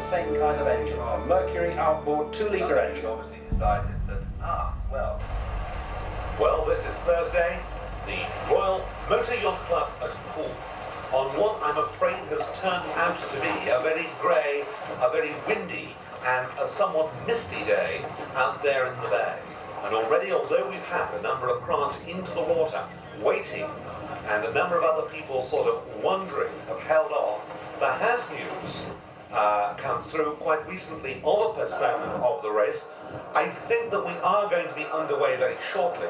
the same kind of engine, a Mercury outboard 2-litre engine. Obviously decided that, Well, this is Thursday, the Royal Motor Yacht Club at Poole, on what I'm afraid has turned out to be a very grey, a very windy and a somewhat misty day out there in the bay. And already, although we've had a number of craft into the water, waiting, and a number of other people sort of wondering, have held off, there has news come through quite recently of a postponement of the race. I think that we are going to be underway very shortly,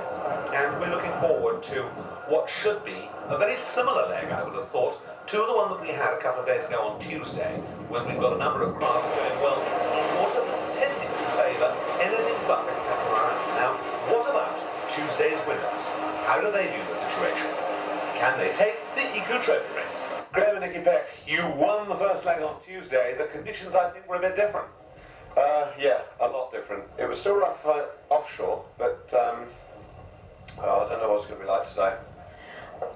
and we're looking forward to what should be a very similar leg, I would have thought, to the one that we had a couple of days ago on Tuesday, when we've got a number of craft going well in water that tended to favour anything but a catamaran. Now, what about Tuesday's winners? How do they view the situation? Can they take the Eco Trophy race? Graham and Nicky Peck, you won the first leg on Tuesday. The conditions, I think, were a bit different. Yeah, a lot different. It was still rough offshore, but I don't know what it's going to be like today.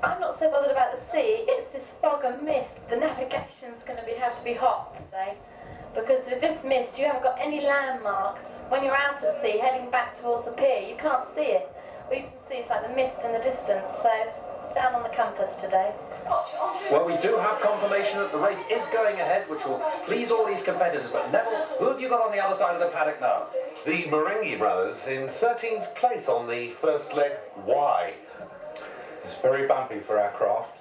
I'm not so bothered about the sea. It's this fog and mist. The navigation's going to have to be hot today, because with this mist, you haven't got any landmarks. When you're out at sea, heading back towards the pier, you can't see it. All you can see is like the mist in the distance. So down on the compass today. Well, we do have confirmation that the race is going ahead, which will please all these competitors. But Neville, who have you got on the other side of the paddock now? The Merengue brothers in 13th place on the first leg. Why? It's very bumpy for our craft.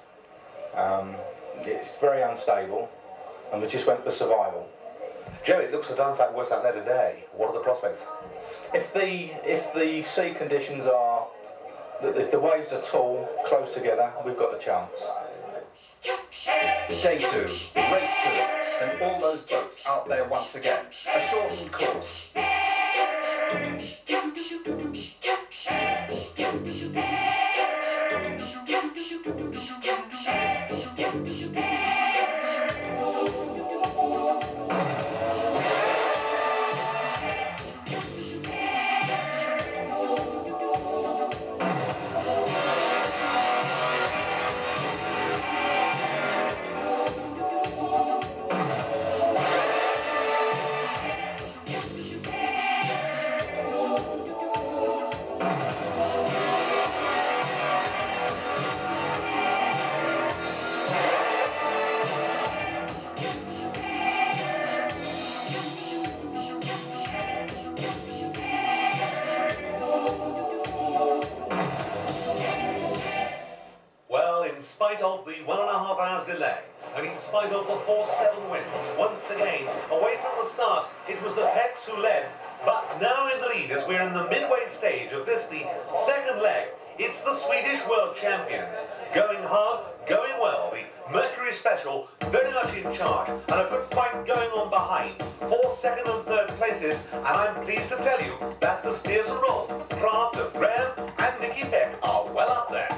It's very unstable, and we just went for survival. Joe, it looks a darn sight worse out there today. What are the prospects? If the sea conditions are, if the waves are tall, close together, we've got a chance. Day 2, race 2, and all those boats out there once again. A shortened course. In spite of the 1.5 hours delay, and in spite of the 4-7 winds, once again, away from the start, it was the Pecks who led, but now in the lead as we're in the midway stage of this, the second leg, it's the Swedish world champions, going hard, going well, the Mercury Special, very much in charge, and a good fight going on behind, 4th, 2nd and 3rd places, and I'm pleased to tell you that the Spears and Rolfe, craft of Graham and Nicky Peck are well up there.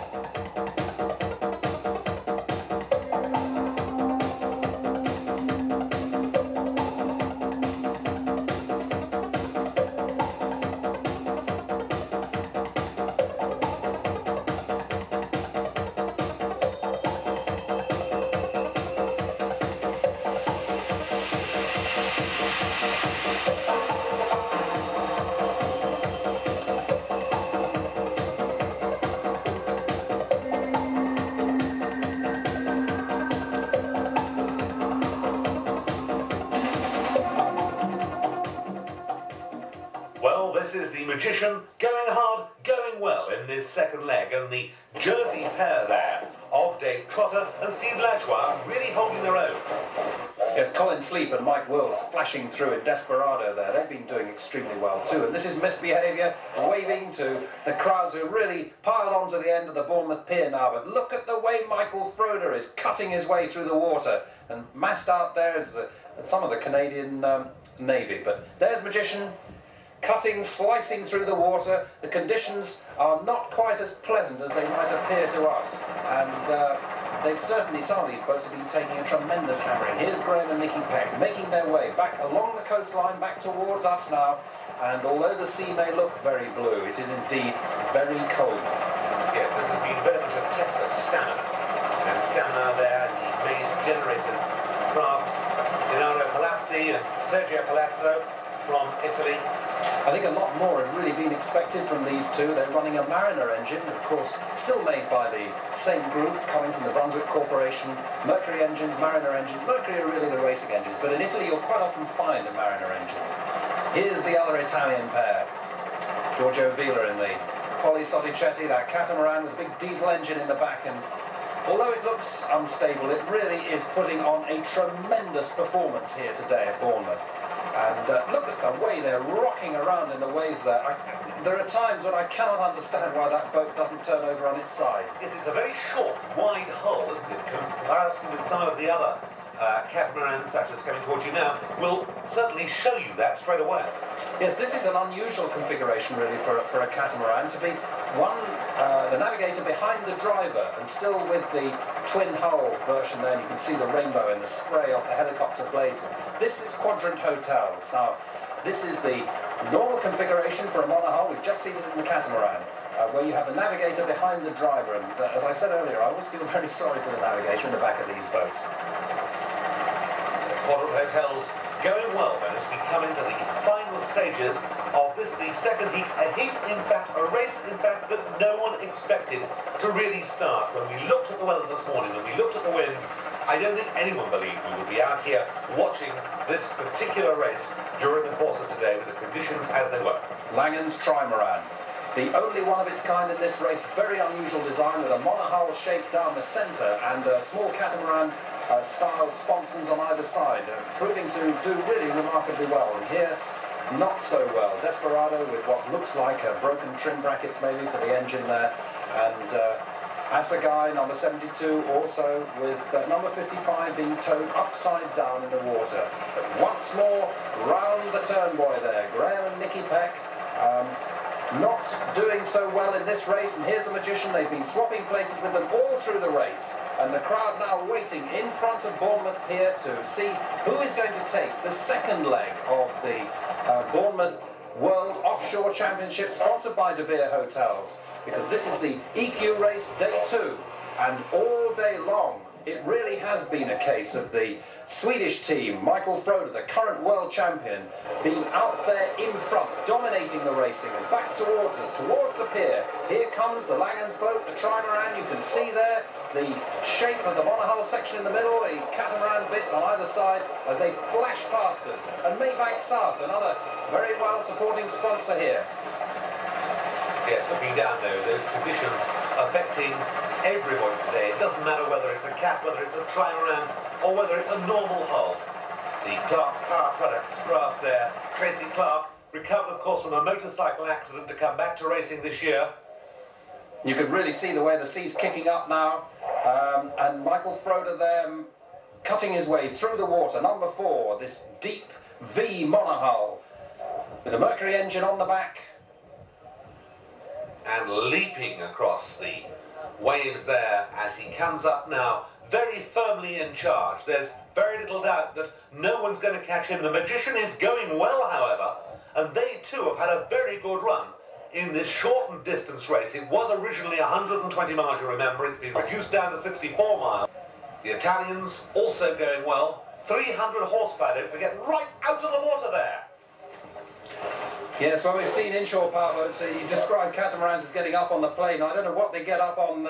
Well, this is the Magician going hard, going well in this second leg, and the Jersey pair there of Dave Trotter and Steve Lajoie really holding their own. Yes, Colin Sleep and Mike Wills flashing through in Desperado there. They've been doing extremely well too. And this is Misbehaviour waving to the crowds who really piled on to the end of the Bournemouth Pier now. But look at the way Michael Froder is cutting his way through the water. And massed out there is some of the Canadian Navy. But there's Magician, cutting, slicing through the water. The conditions are not quite as pleasant as they might appear to us. And they've certainly, some of these boats have been taking a tremendous hammering. Here's Graham and Nicky Peck making their way back along the coastline, back towards us now. And although the sea may look very blue, it is indeed very cold. Yes, this has been very much a test of stamina. And stamina there, the maze generators craft, Dinaro Palazzo Giovinazzi and Sergio Palazzo from Italy. I think a lot more had really been expected from these two. They're running a Mariner engine, of course, still made by the same group, coming from the Brunswick Corporation. Mercury engines, Mariner engines. Mercury are really the racing engines, but in Italy you'll quite often find a Mariner engine. Here's the other Italian pair. Giorgio Villa in the Poli Sotticetti, that catamaran with a big diesel engine in the back, and although it looks unstable, it really is putting on a tremendous performance here today at Bournemouth. And look at the way they're rocking around in the waves there. There are times when I cannot understand why that boat doesn't turn over on its side. Yes, it's a very short, wide hull, isn't it? In comparison with some of the other catamarans, such as coming towards you now, will certainly show you that straight away. Yes, this is an unusual configuration really for a catamaran, to be the navigator behind the driver and still with the twin hull version there. And you can see the rainbow in the spray off the helicopter blades. This is quadrant hotels. Now, this is the normal configuration for a monohull. We've just seen it in the catamaran, where you have the navigator behind the driver. And as I said earlier, I always feel very sorry for the navigator in the back of these boats. Quadrant hotels going well then as we come into the final stages of this, the second heat. A heat, in fact, a race, in fact, that no one expected to really start. When we looked at the weather this morning, when we looked at the wind, I don't think anyone believed we would be out here watching this particular race during the course of today with the conditions as they were. Langen's trimaran, the only one of its kind in this race. Very unusual design with a monohull shape down the centre and a small catamaran style sponsons on either side, proving to do really remarkably well. And here, not so well. Desperado with what looks like broken trim brackets maybe for the engine there, and Assegai, number 72, also with number 55 being towed upside down in the water. But once more, round the turn buoy there, Graham and Nicky Peck. Not doing so well in this race, and here's the Magician. They've been swapping places with them all through the race, and the crowd now waiting in front of Bournemouth Pier to see who is going to take the second leg of the Bournemouth World Offshore Championship, sponsored by De Vere Hotels, because this is the EQ race day 2, and all day long it really has been a case of the Swedish team, Michael Frode, the current world champion, being out there in front, dominating the racing, and back towards us, towards the pier. Here comes the Langen's boat, the trimaran. You can see there the shape of the monohull section in the middle, a catamaran bit on either side as they flash past us. And Maybank South, another very well supporting sponsor here. Yes, looking down though, those conditions affecting everyone today. It doesn't matter whether it's a cat, whether it's a trimaran, or whether it's a normal hull. The Clark Power Products craft there, Tracy Clark, recovered of course from a motorcycle accident to come back to racing this year. You can really see the way the sea's kicking up now, and Michael Frode there cutting his way through the water. Number 4, this deep V monohull with a Mercury engine on the back. And leaping across the waves there as he comes up now, very firmly in charge. There's very little doubt that no one's going to catch him. The Magician is going well, however, and they too have had a very good run in this shortened distance race. It was originally 120 miles, you remember. It's been reduced down to 64 miles. The Italians also going well. 300 horsepower, don't forget, right out of the water there. Yes, well, we've seen inshore powerboats. You describe catamarans as getting up on the plane. I don't know what they get up on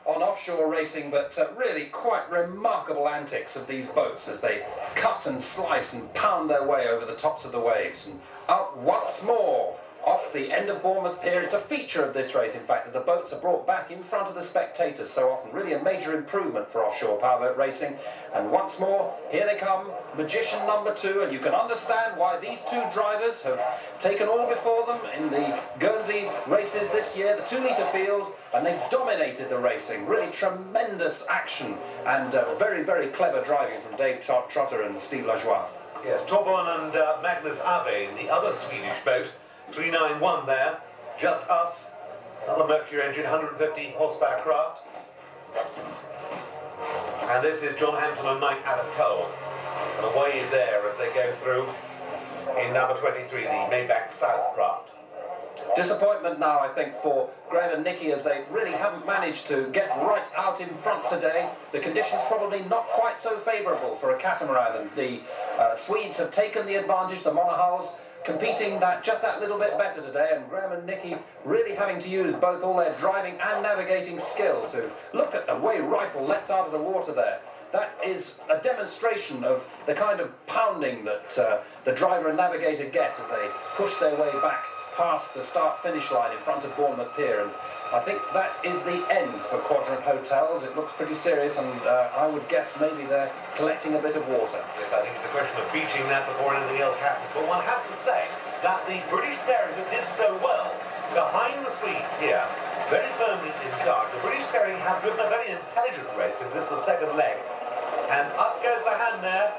offshore racing, but really quite remarkable antics of these boats as they cut and slice and pound their way over the tops of the waves. And out once more off the end of Bournemouth Pier. It's a feature of this race, in fact, that the boats are brought back in front of the spectators so often. Really a major improvement for offshore powerboat racing. And once more, here they come, Magician number 2, and you can understand why these two drivers have taken all before them in the Guernsey races this year, the 2-litre field, and they've dominated the racing. Really tremendous action and very, very clever driving from Dave Trotter and Steve Lajoie. Yes, Torbjörn and Magnus Ave in the other Swedish boat. 391 there, just us, another Mercury engine, 150 horsepower craft. And this is John Hampton and Mike Abbott-Cole. And a wave there as they go through in number 23, the Maybank South craft. Disappointment now, I think, for Graham and Nicky, as they really haven't managed to get right out in front today. The conditions probably not quite so favourable for a catamaran, and the Swedes have taken the advantage, the monohulls competing just that little bit better today, and Graham and Nicky really having to use both all their driving and navigating skill to look at the way Rifle leapt out of the water there. That is a demonstration of the kind of pounding that the driver and navigator get as they push their way back past the start-finish line in front of Bournemouth Pier, and I think that is the end for Quadrant Hotels. It looks pretty serious, and I would guess maybe they're collecting a bit of water. Yes, I think it's a question of beaching that before anything else happens, but one has to say that the British pairing that did so well behind the Swedes here, very firmly in charge, the British pairing have driven a very intelligent race in this, the second leg, and up goes the hand there.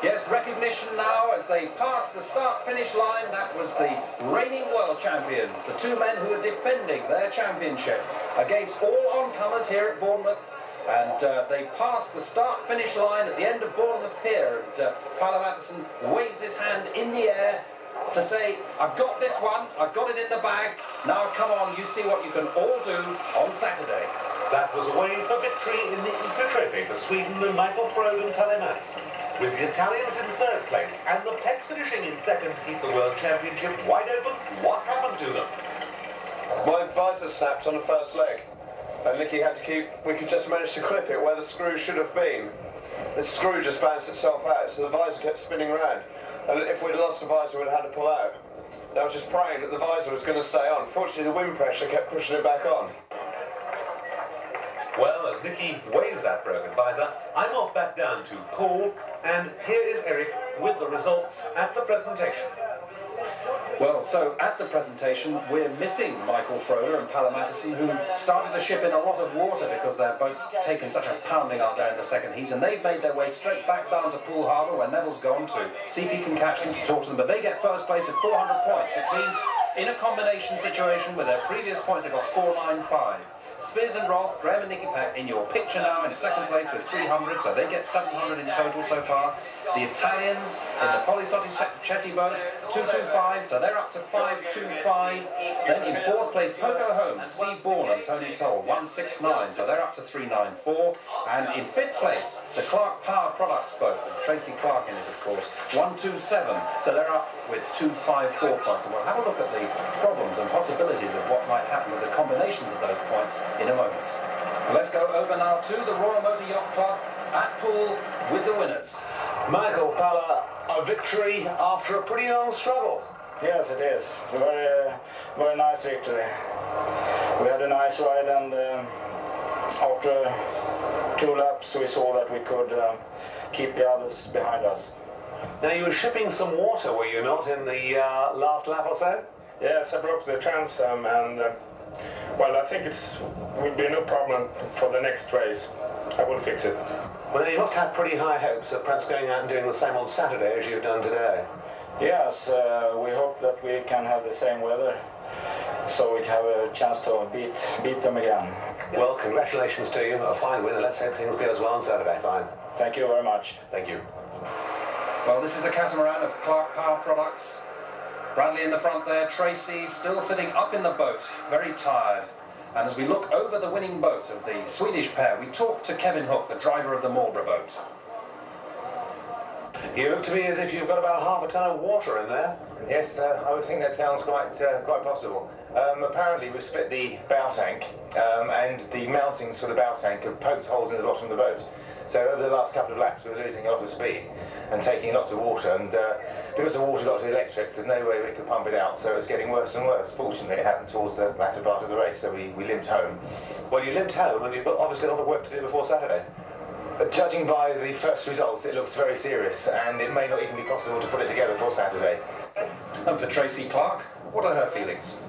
Yes, recognition now as they pass the start-finish line. That was the reigning world champions, the two men who are defending their championship against all oncomers here at Bournemouth. And they pass the start-finish line at the end of Bournemouth Pier, and Paolo Matteson waves his hand in the air to say, I've got this one, I've got it in the bag, now come on, you see what you can all do on Saturday. That was a wave for victory in the Eco-Trophy for Sweden and Michael Frode and Palle Mats, with the Italians in third place and the Pecks finishing in second to keep the World Championship wide open. What happened to them? My visor snapped on the first leg, and Nicky had to we could just manage to clip it where the screw should have been. The screw just bounced itself out, so the visor kept spinning around. And if we'd lost the visor, we'd have had to pull out. And I was just praying that the visor was going to stay on. Fortunately, the wind pressure kept pushing it back on. Well, as Nicky waves that broken visor, I'm off back down to Poole, and here is Eric with the results at the presentation. Well, so at the presentation, we're missing Michael Frode and Palle Matteson, who started to ship in a lot of water because their boat's taken such a pounding out there in the second heat, and they've made their way straight back down to Poole Harbour, where Neville's gone to see if he can catch them, to talk to them. But they get first place with 400 points, which means in a combination situation with their previous points, they've got 495. Spears and Roth, Graham and Nicky Peck in your picture now in second place with 300, so they get 700 in total so far. The Italians in the Polisotti Chetty boat, 225, so they're up to 525. Then in fourth place, Poco Holmes, Steve Bourne and Tony Toll, 169, so they're up to 394. And in fifth place, the Clark Power Products boat, with Tracy Clark in it, of course, 127, so they're up with 254 points. And we'll have a look at the problems and possibilities of what might happen with the combinations of those points in a moment. Let's go over now to the Royal Motor Yacht Club at Poole with the winners. Michael, Palle, a victory after a pretty long struggle. Yes, it is. Very nice victory. We had a nice ride, and after 2 laps we saw that we could keep the others behind us. Now, you were shipping some water, were you not, in the last lap or so? Yes, I broke the transom, and well, I think it will be no problem for the next race. I will fix it. Well, you must have pretty high hopes of perhaps going out and doing the same on Saturday as you've done today. Yes, we hope that we can have the same weather, so we have a chance to beat them again. Well, congratulations to you. A fine win, and let's hope things go as well on Saturday. Fine. Thank you very much. Thank you. Well, this is the catamaran of Clark Power Products. Bradley in the front there, Tracy still sitting up in the boat, very tired. And as we look over the winning boat of the Swedish pair, we talk to Kevin Hook, the driver of the Marlborough boat. You look to me as if you've got about half a ton of water in there. Yes, I would think that sounds quite possible. Apparently we've split the bow tank, and the mountings for the bow tank have poked holes in the bottom of the boat. So over the last couple of laps we were losing a lot of speed and taking lots of water, and because the water got to the electrics, there's no way we could pump it out, so it was getting worse and worse. Fortunately it happened towards the latter part of the race, so we limped home. Well, you limped home, and you've got obviously a lot of work to do before Saturday. Judging by the first results, it looks very serious, and it may not even be possible to put it together for Saturday. And for Tracy Clark, what are her feelings?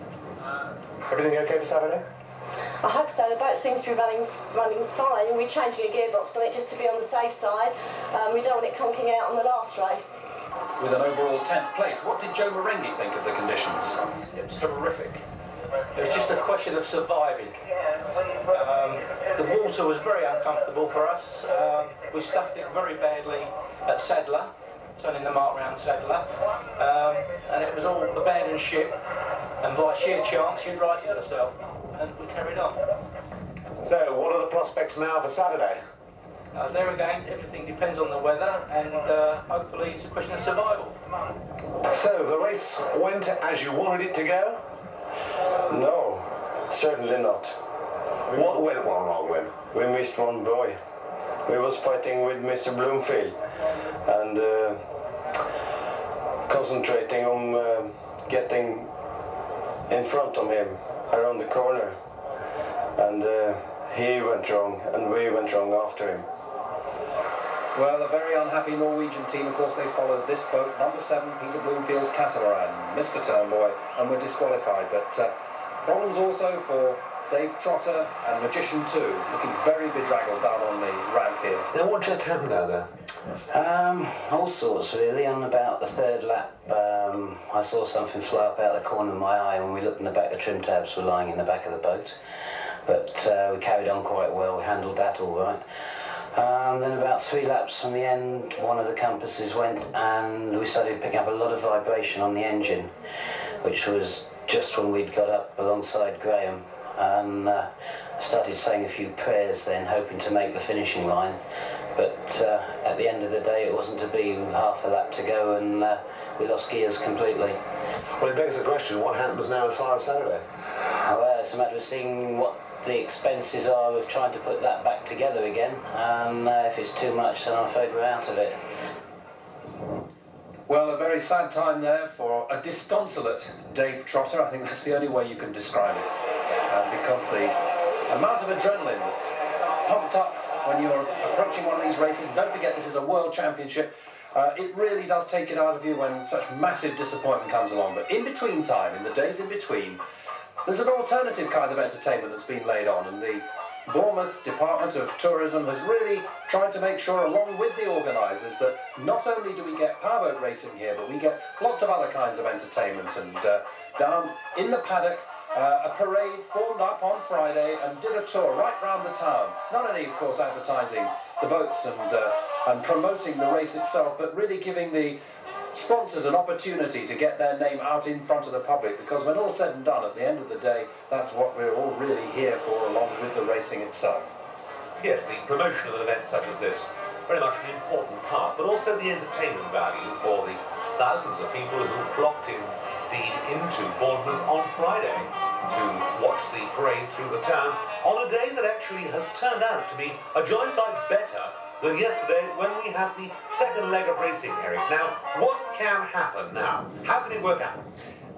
Everything okay for Saturday? I hope so. The boat seems to be running fine. We're changing a gearbox on it just to be on the safe side. We don't want it conking out on the last race. With an overall 10th place, what did Joe Marengi think of the conditions? It was horrific. It was just a question of surviving. The water was very uncomfortable for us. We stuffed it very badly at Sadler, turning the mark round Sadler, and it was all abandoned ship. and by sheer chance she righted herself, and we carried on. So, what are the prospects now for Saturday? There again, everything depends on the weather, and hopefully it's a question of survival. So, the race went as you wanted it to go? No, certainly not. What went wrong then? We missed one boy. We was fighting with Mr. Bloomfield and concentrating on getting in front of him around the corner. And he went wrong and we went wrong after him. Well, a very unhappy Norwegian team, of course, they followed this boat, number 7, Peter Bloomfield's catamaran, Mr. Turnboy, and were disqualified. But problems also for Dave Trotter and Magician 2, looking very bedraggled down on the ramp here. Now, what just happened out there? All sorts really. On about the 3rd lap, I saw something fly up out the corner of my eye. When we looked in the back, the trim tabs were lying in the back of the boat. But we carried on quite well, we handled that all right. Then about 3 laps from the end, one of the compasses went and we started picking up a lot of vibration on the engine, which was just when we'd got up alongside Graham. And started saying a few prayers then, hoping to make the finishing line. But at the end of the day, it wasn't to be, half a lap to go, and we lost gears completely. Well, it begs the question, what happens now as far as Saturday? Well, it's a matter of seeing what the expenses are of trying to put that back together again, and if it's too much, then I'm afraid we're out of it. Well, a very sad time there for a disconsolate Dave Trotter. I think that's the only way you can describe it. Because the amount of adrenaline that's pumped up when you're approaching one of these races, don't forget this is a world championship, it really does take it out of you when such massive disappointment comes along. But in between time, in the days in between, there's an alternative kind of entertainment that's been laid on, and the Bournemouth Department of Tourism has really tried to make sure, along with the organisers, that not only do we get powerboat racing here, but we get lots of other kinds of entertainment. And down in the paddock, a parade formed up on Friday and did a tour right round the town. Not only, of course, advertising the boats and promoting the race itself, but really giving the sponsors an opportunity to get their name out in front of the public, because when all's said and done, at the end of the day, that's what we're all really here for, along with the racing itself. Yes, the promotion of an event such as this, very much an important part, but also the entertainment value for the thousands of people who flocked indeed into Bournemouth on Friday to watch the parade through the town on a day that actually has turned out to be a jolly sight better than yesterday when we had the 2nd leg of racing, Eric. Now, what can happen now? How can it work out?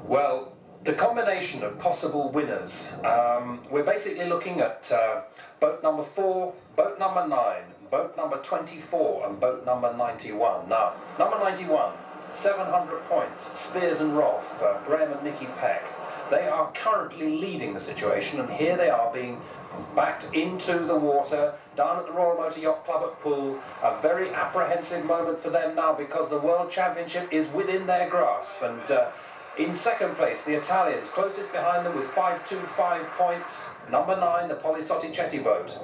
Well, the combination of possible winners, we're basically looking at boat number 4, boat number 9, boat number 24 and boat number 91. Now, number 91, 700 points, Spears and Rolfe, Graham and Nicky Peck. They are currently leading the situation, and here they are being backed into the water down at the Royal Motor Yacht Club at Poole. A very apprehensive moment for them now, because the World Championship is within their grasp. And in 2nd place, the Italians, closest behind them with 525 points. Number 9, the Polisotti Chetty boat.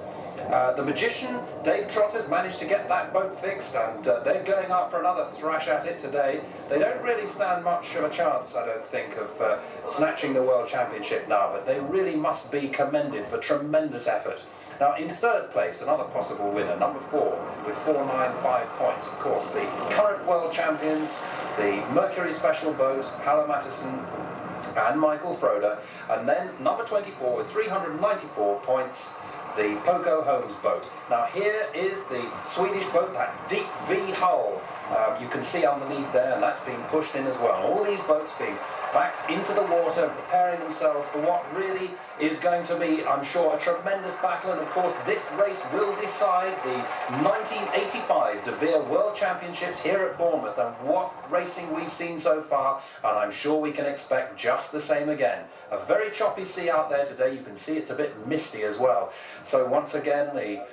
The Magician, Dave Trotter's managed to get that boat fixed, and they're going out for another thrash at it today. They don't really stand much of a chance, I don't think, of snatching the World Championship now, but they really must be commended for tremendous effort. Now, in 3rd place, another possible winner, number 4, with 495 points. Of course, the current world champions, the Mercury Special boat, Haller Mattison and Michael Froder. And then number 24 with 394 points, the Poco Holmes boat. Now, here is the Swedish boat, that deep V hull. You can see underneath there, and that's being pushed in as well. All these boats being backed into the water, preparing themselves for what really is going to be, I'm sure, a tremendous battle. And of course, this race will decide the 1985 De Vere World Championships here at Bournemouth, and what racing we've seen so far, and I'm sure we can expect just the same again. A very choppy sea out there today. You can see it's a bit misty as well. So once again, the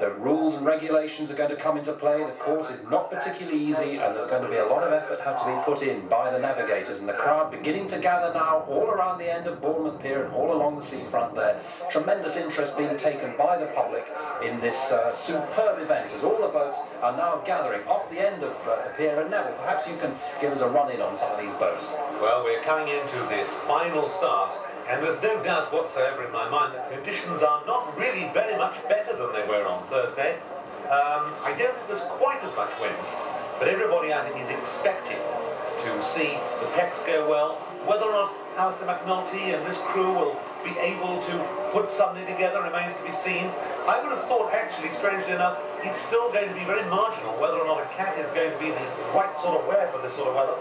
The rules and regulations are going to come into play. The course is not particularly easy, and there's going to be a lot of effort had to be put in by the navigators, and the crowd beginning to gather now all around the end of Bournemouth Pier and all along the seafront there. Tremendous interest being taken by the public in this superb event, as all the boats are now gathering off the end of the pier. And Neville, perhaps you can give us a run-in on some of these boats. Well, we're coming into this final start, and there's no doubt whatsoever in my mind that conditions are not really very much better than they were on Thursday. I don't think there's quite as much wind, but everybody, I think, is expecting to see the pecks go well. Whether or not Alistair McNulty and this crew will be able to put something together remains to be seen. I would have thought, actually, strangely enough, it's still going to be very marginal whether or not a cat is going to be the right sort of wear for this sort of weather.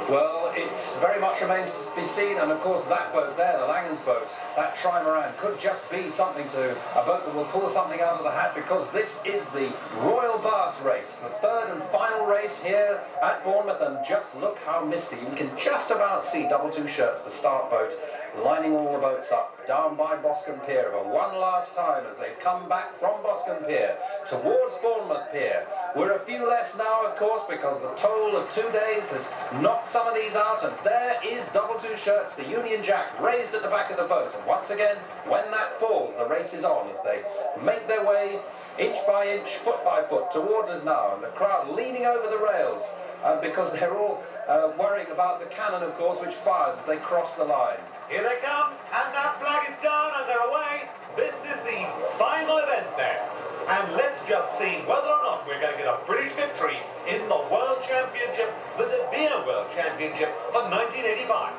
Well, it's very much remains to be seen, and of course that boat there, the Langens boat, that trimaran, could just be something to a boat that will pull something out of the hat, because this is the Royal Bath race, the third and final race here at Bournemouth, and just look how misty. You can just about see Double Two Shirts, the start boat, lining all the boats up down by Boscombe Pier for one last time as they come back from Boscombe Pier towards Bournemouth Pier. We're a few less now, of course, because the toll of 2 days has knocked some of these out, and there is Double Two Shirts, the Union Jack, raised at the back of the boat. And once again, when that falls, the race is on as they make their way inch by inch, foot by foot towards us now, and the crowd leaning over the rails because they're all worrying about the cannon, of course, which fires as they cross the line. Here they come, and that flag is down, and they're away. This is the final event there. And let's just see whether or not we're going to get a British victory in the World Championship, the De Beer World Championship for 1985.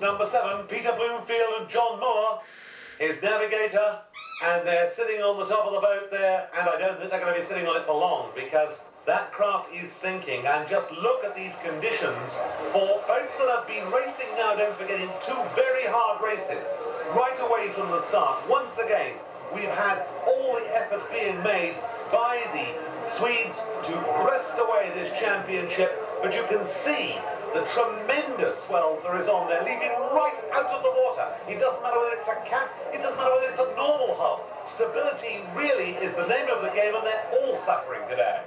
Number 7, Peter Bloomfield and John Moore, his navigator, and they're sitting on the top of the boat there, and I don't think they're going to be sitting on it for long, because that craft is sinking. And just look at these conditions for boats that have been racing now, don't forget, in 2 very hard races, right away from the start. Once again, we've had all the effort being made by the Swedes to wrest away this championship, but you can see the tremendous swell there is on there, leaping right out of the water. It doesn't matter whether it's a cat, it doesn't matter whether it's a normal hull. Stability really is the name of the game, and they're all suffering today.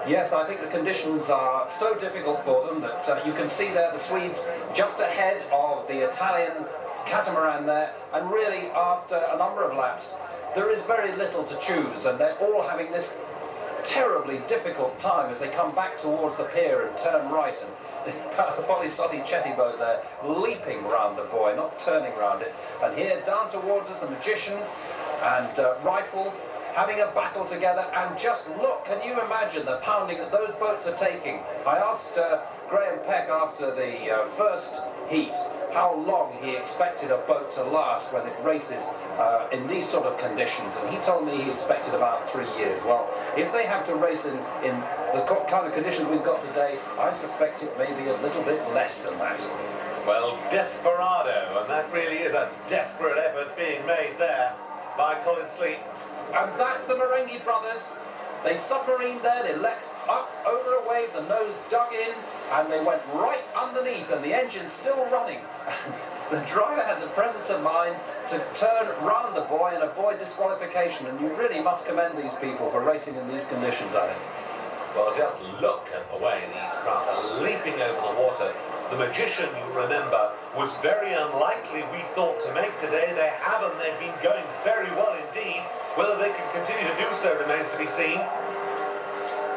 Yes, I think the conditions are so difficult for them that you can see there the Swedes just ahead of the Italian catamaran there, and really after a number of laps there is very little to choose, and they're all having this terribly difficult time as they come back towards the pier and turn right, and the Polisotti Chetty boat there leaping round the buoy, not turning round it. And here down towards us the Magician and Rifle having a battle together, and just look, can you imagine the pounding that those boats are taking? I asked Graham Peck after the first heat how long he expected a boat to last when it races in these sort of conditions, and he told me he expected about 3 years. Well, if they have to race in the kind of conditions we've got today, I suspect it may be a little bit less than that. Well, desperado, and that really is a desperate effort being made there by Colin Sleep. And that's the Marenghi brothers. They submarined there, they leapt up over a wave, the nose dug in, and they went right underneath, and the engine's still running. The driver had the presence of mind to turn round the buoy and avoid disqualification, and you really must commend these people for racing in these conditions, I think. Well, just look at the way these craft are leaping over the water. The Magician, you remember, was very unlikely, we thought, to make today. They haven't. They've been going very well indeed. Whether they can continue to do so remains to be seen.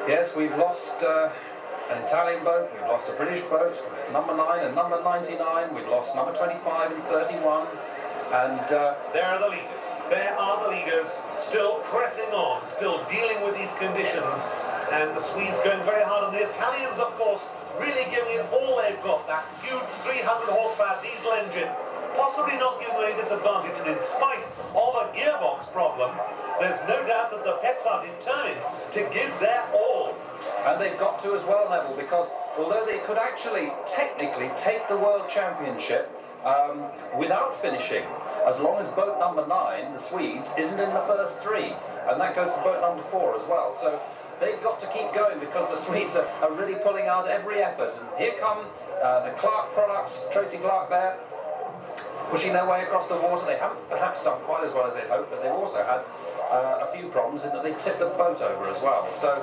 Yes, we've lost an Italian boat, we've lost a British boat, number 9 and number 99, we've lost number 25 and 31, and... there are the leaders. There are the leaders, still pressing on, still dealing with these conditions, and the Swedes going very hard, and the Italians, of course, really giving it all they've got. That huge 300 horsepower diesel engine, possibly not giving them any disadvantage, and in spite of a gearbox problem, there's no doubt that the Pecks are determined to give their all. And they've got to as well, Neville, because although they could actually technically take the World Championship without finishing, as long as boat number 9, the Swedes, isn't in the first 3, and that goes for boat number 4 as well. So they've got to keep going because the Swedes are really pulling out every effort. And here come the Clark products, Tracy Clark there, pushing their way across the water. They haven't perhaps done quite as well as they'd hoped, but they've also had a few problems in that they tipped the boat over as well. So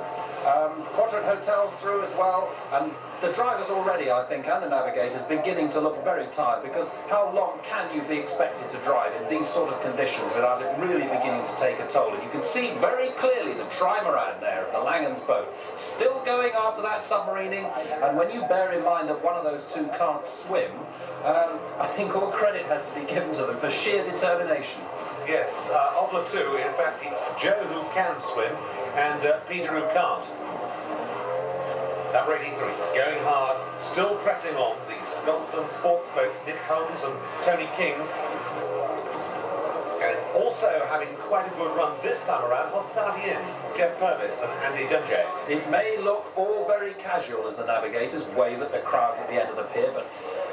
Quadrant Hotels through as well, and the drivers already, I think, and the navigators beginning to look very tired, because how long can you be expected to drive in these sort of conditions without it really beginning to take a toll? And you can see very clearly the trimaran there at the Langens boat still going after that submarining, and when you bear in mind that one of those two can't swim, I think all credit has to be given to them for sheer determination. Yes, of the two, in fact, it's Joe who can swim and Peter who can't. Number 83, going hard, still pressing on these Gulfstone sports boats, Nick Holmes and Tony King. And also having quite a good run this time around, Hospitality Inn, Jeff Purvis and Andy Dunjay. It may look all very casual as the navigators wave at the crowds at the end of the pier, but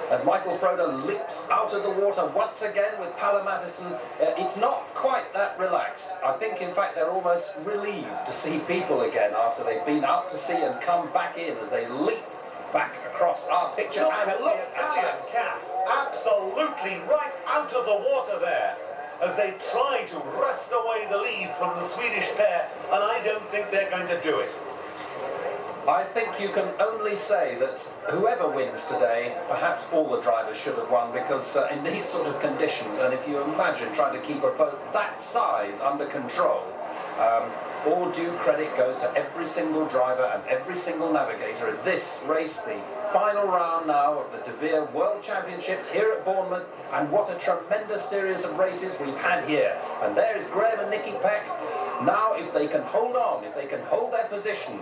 as Michael Froda leaps out of the water once again with Paolo Mattiston, it's not quite that relaxed. I think, in fact, they're almost relieved to see people again after they've been out to sea and come back in as they leap back across our picture. Look and at look the Italian cat, absolutely right out of the water there, as they try to wrest away the lead from the Swedish pair, and I don't think they're going to do it. I think you can only say that whoever wins today, perhaps all the drivers should have won, because in these sort of conditions, and if you imagine trying to keep a boat that size under control, all due credit goes to every single driver and every single navigator at this race, the final round now of the De Vere World Championships here at Bournemouth, and what a tremendous series of races we've had here. And there is Graham and Nicky Peck. Now, if they can hold on, if they can hold their position,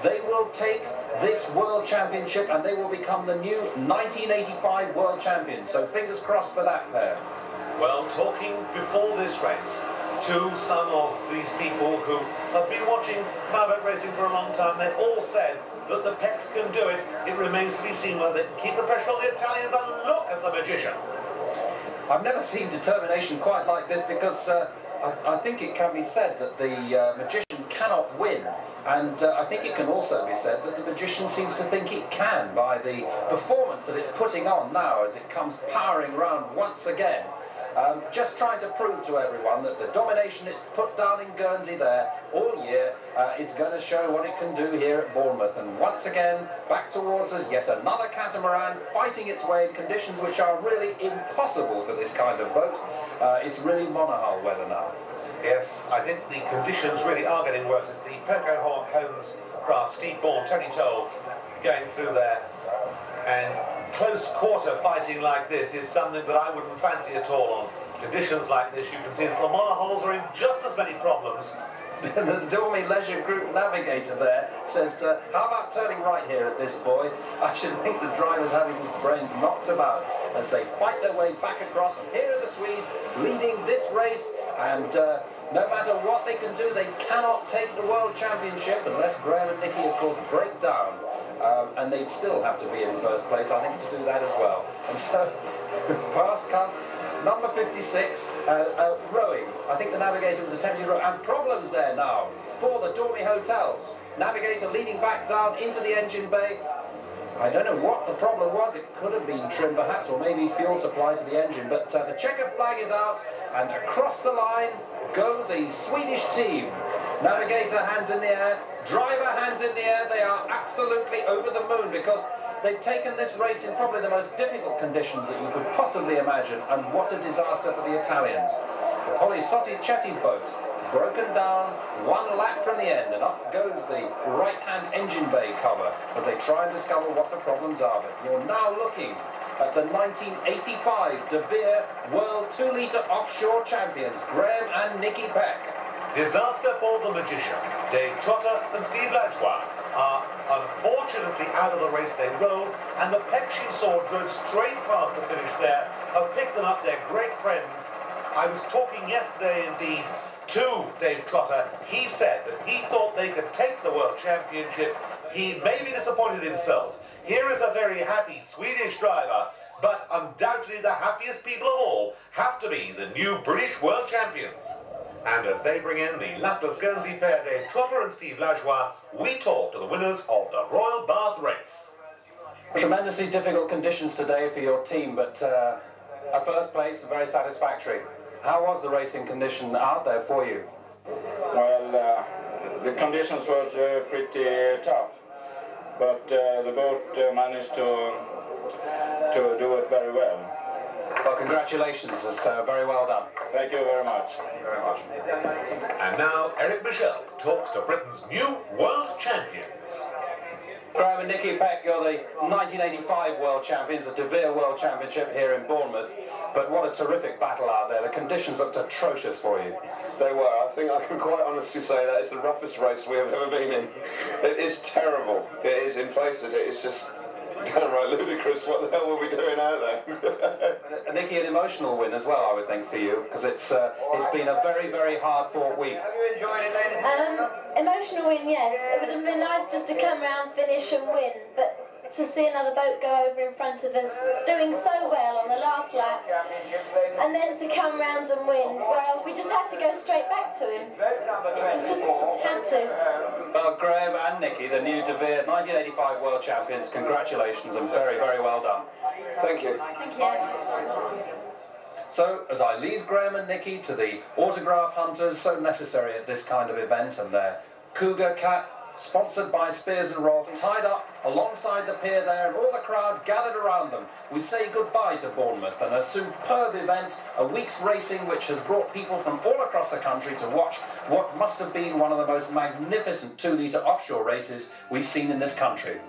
they will take this World Championship and they will become the new 1985 World Champions. So fingers crossed for that pair. Well, talking before this race to some of these people who have been watching powerboat racing for a long time, they all said that the Pecks can do it. It remains to be seen whether they can keep the pressure on the Italians, and look at the Magician. I've never seen determination quite like this, because I think it can be said that the Magician cannot win, and I think it can also be said that the Magician seems to think it can by the performance that it's putting on now as it comes powering round once again. Just trying to prove to everyone that the domination it's put down in Guernsey there all year is going to show what it can do here at Bournemouth. And once again, back towards us, yet another catamaran fighting its way in conditions which are really impossible for this kind of boat. It's really monohull weather now. Yes, I think the conditions really are getting worse. It's the Poco Holmes craft, Steve Bourne, Tony Toll going through there. And close quarter fighting like this is something that I wouldn't fancy at all on conditions like this, you can see that the monohulls are in just as many problems. The Dormy Leisure Group navigator there says, how about turning right here at this buoy? I should think the driver's having his brains knocked about as they fight their way back across. And here are the Swedes leading this race, and no matter what they can do, they cannot take the World Championship unless Graham and Nicky, of course, break down. And they'd still have to be in first place, I think, to do that as well. And so, past come number 56, rowing. I think the navigator was attempting to row, and problems there now for the Dormy hotels. Navigator leading back down into the engine bay. I don't know what the problem was. It could have been trim perhaps, or maybe fuel supply to the engine, but the checkered flag is out, and across the line go the Swedish team. Navigator hands in the air, driver hands in the air. They are absolutely over the moon because they've taken this race in probably the most difficult conditions that you could possibly imagine, and what a disaster for the Italians. The Polisotti-Chetti boat broken down 1 lap from the end, and up goes the right-hand engine bay cover as they try and discover what the problems are. But you're now looking at the 1985 De Beer World 2-litre Offshore champions, Graham and Nicky Peck. Disaster for the magician. Dave Trotter and Steve Lajoie are unfortunately out of the race they rode, and the Pecks you saw drove straight past the finish there, have picked them up. They're great friends. I was talking yesterday indeed to Dave Trotter. He said that he thought they could take the World Championship. He may be disappointed himself. Here is a very happy Swedish driver, but undoubtedly the happiest people of all have to be the new British World Champions. And as they bring in the lapless Guernsey pair, Dave Trotter and Steve Lajoie, we talk to the winners of the Royal Bath race. Tremendously difficult conditions today for your team, but a first place, very satisfactory. How was the racing condition out there for you? Well, the conditions were pretty tough, but the boat managed to do it very well. Well, congratulations, it's very well done. Thank you very much. And now Eric Michel talks to Britain's new world champions. Graham and Nicky Peck, you're the 1985 World Champions, the De Beer World Championship here in Bournemouth. But what a terrific battle out there. The conditions looked atrocious for you. They were. I think I can quite honestly say that it's the roughest race we have ever been in. It is terrible. It is in places. It is just downright ludicrous. What the hell were we doing out there? Nicky, an emotional win as well, I would think, for you, because it's been a very, very hard-fought week. Have you enjoyed it, ladies? Emotional win, yes. It would have been nice just to come round, finish and win, but to see another boat go over in front of us, doing so well on the last lap, and then to come round and win, well, we just had to go straight back to him. Just had to. Well, Graham and Nicky, the new De Beer 1985 World Champions, congratulations and very, very well done. Thank you. Thank you. So, as I leave Graham and Nicky to the autograph hunters, so necessary at this kind of event, and their cougar cat, sponsored by Spears and Rolfe, tied up alongside the pier there, and all the crowd gathered around them. We say goodbye to Bournemouth, and a superb event, a week's racing which has brought people from all across the country to watch what must have been one of the most magnificent 2-litre offshore races we've seen in this country.